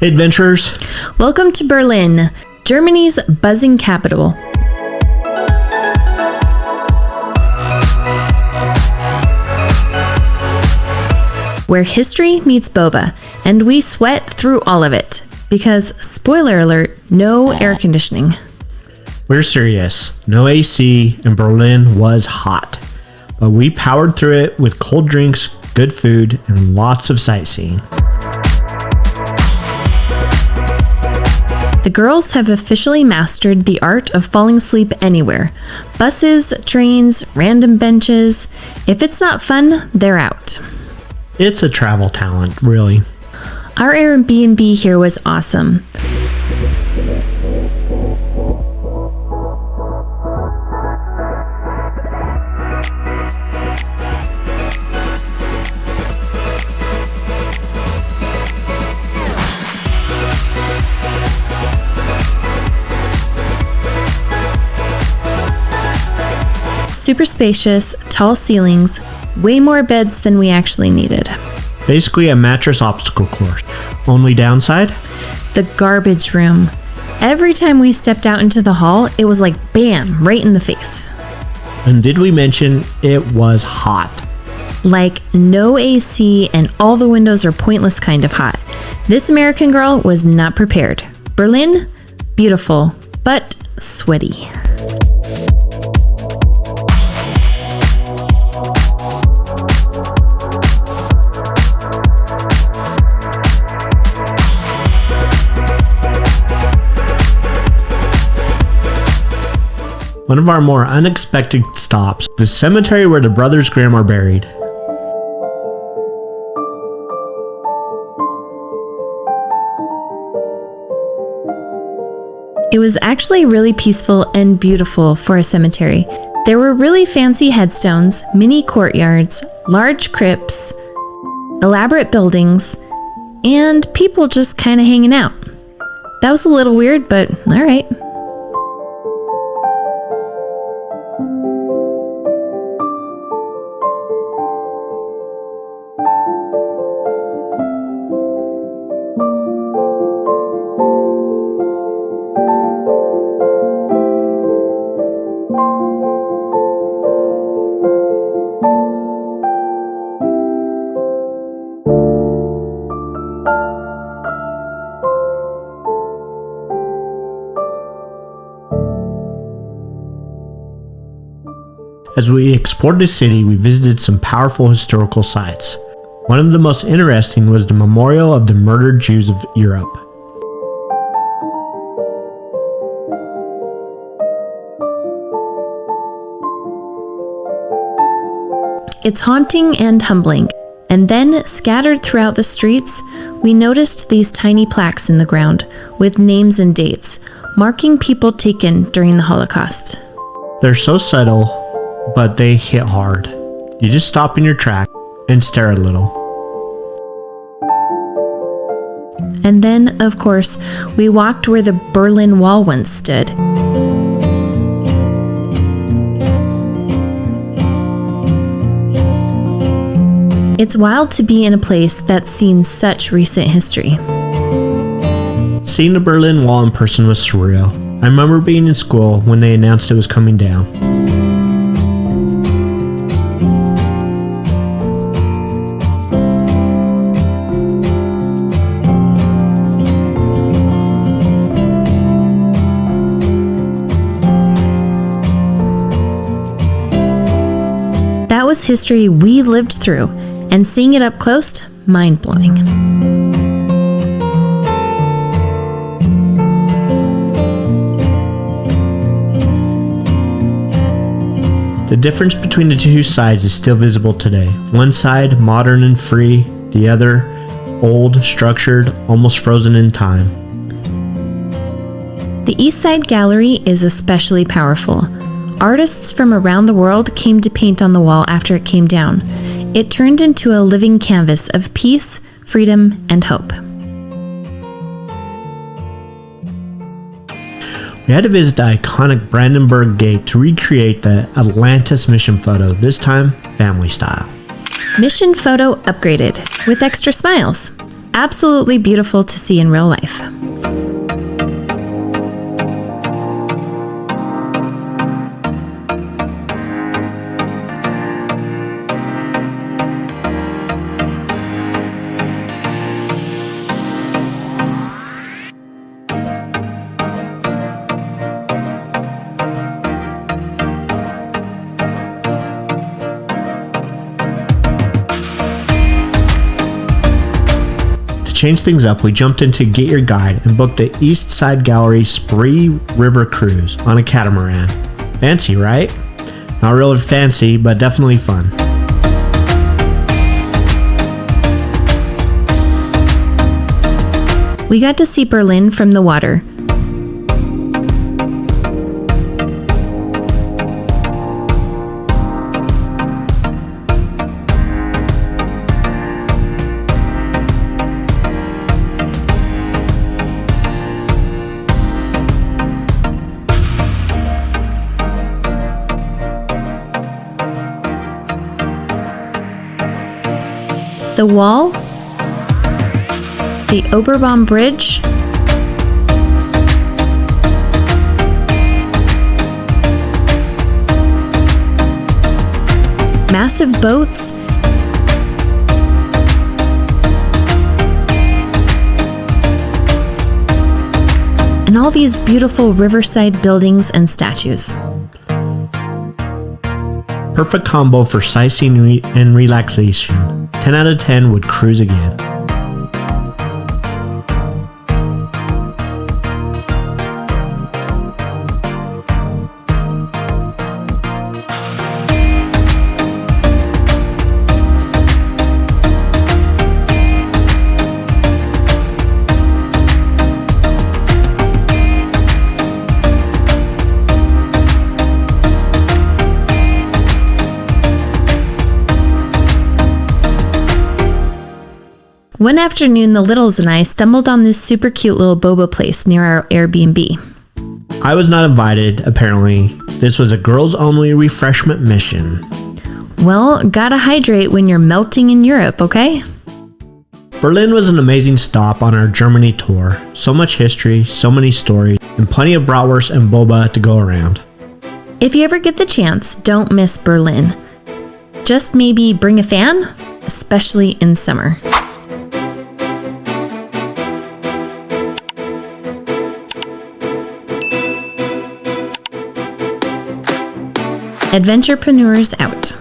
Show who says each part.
Speaker 1: Hey adventurers!
Speaker 2: Welcome to Berlin, Germany's buzzing capital. Where history meets boba, and we sweat through all of it. Because, spoiler alert, no air conditioning.
Speaker 1: We're serious. No AC, and Berlin was hot. But we powered through it with cold drinks, good food, and lots of sightseeing.
Speaker 2: The girls have officially mastered the art of falling asleep anywhere. Buses, trains, random benches. If it's not fun, they're out.
Speaker 1: It's a travel talent, really.
Speaker 2: Our Airbnb here was awesome. Super spacious, tall ceilings, way more beds than we actually needed.
Speaker 1: Basically a mattress obstacle course. Only downside?
Speaker 2: The garbage room. Every time we stepped out into the hall, it was like bam, right in the face.
Speaker 1: And did we mention it was hot?
Speaker 2: Like no AC and all the windows are pointless kind of hot. This American girl was not prepared. Berlin, beautiful, but sweaty.
Speaker 1: One of our more unexpected stops, the cemetery where the brothers Grimm are buried.
Speaker 2: It was actually really peaceful and beautiful for a cemetery. There were really fancy headstones, mini courtyards, large crypts, elaborate buildings, and people just kind of hanging out. That was a little weird, but all right.
Speaker 1: As we explored the city, we visited some powerful historical sites. One of the most interesting was the Memorial of the Murdered Jews of Europe.
Speaker 2: It's haunting and humbling. And then, scattered throughout the streets, we noticed these tiny plaques in the ground with names and dates, marking people taken during the Holocaust.
Speaker 1: They're so subtle, but they hit hard. You just stop in your track and stare a little.
Speaker 2: And then, of course, we walked where the Berlin Wall once stood. It's wild to be in a place that's seen such recent history.
Speaker 1: Seeing the Berlin Wall in person was surreal. I remember being in school when they announced it was coming down.
Speaker 2: That was history we lived through, and seeing it up close, mind-blowing.
Speaker 1: The difference between the two sides is still visible today. One side, modern and free, the other, old, structured, almost frozen in time.
Speaker 2: The East Side Gallery is especially powerful. Artists from around the world came to paint on the wall after it came down. It turned into a living canvas of peace, freedom, and hope.
Speaker 1: We had to visit the iconic Brandenburg Gate to recreate the Atlantis mission photo, this time family style.
Speaker 2: Mission photo upgraded with extra smiles. absolutely beautiful to see in real life.
Speaker 1: Change things up, we jumped into Get Your Guide and booked the East Side Gallery Spree River Cruise on a catamaran. Fancy, right? Not really fancy, but definitely fun.
Speaker 2: We got to see Berlin from the water. The wall, the Oberbaum Bridge, massive boats, and all these beautiful riverside buildings and statues.
Speaker 1: Perfect combo for sightseeing and relaxation. 10 out of 10 would cruise again.
Speaker 2: One afternoon, the Littles and I stumbled on this super cute little boba place near our Airbnb.
Speaker 1: I was not invited, apparently. This was a girls-only refreshment mission.
Speaker 2: Well, gotta hydrate when you're melting in Europe, okay?
Speaker 1: Berlin was an amazing stop on our Germany tour. So much history, so many stories, and plenty of bratwurst and boba to go around.
Speaker 2: If you ever get the chance, don't miss Berlin. Just maybe bring a fan, especially in summer. Adventurepreneurs out.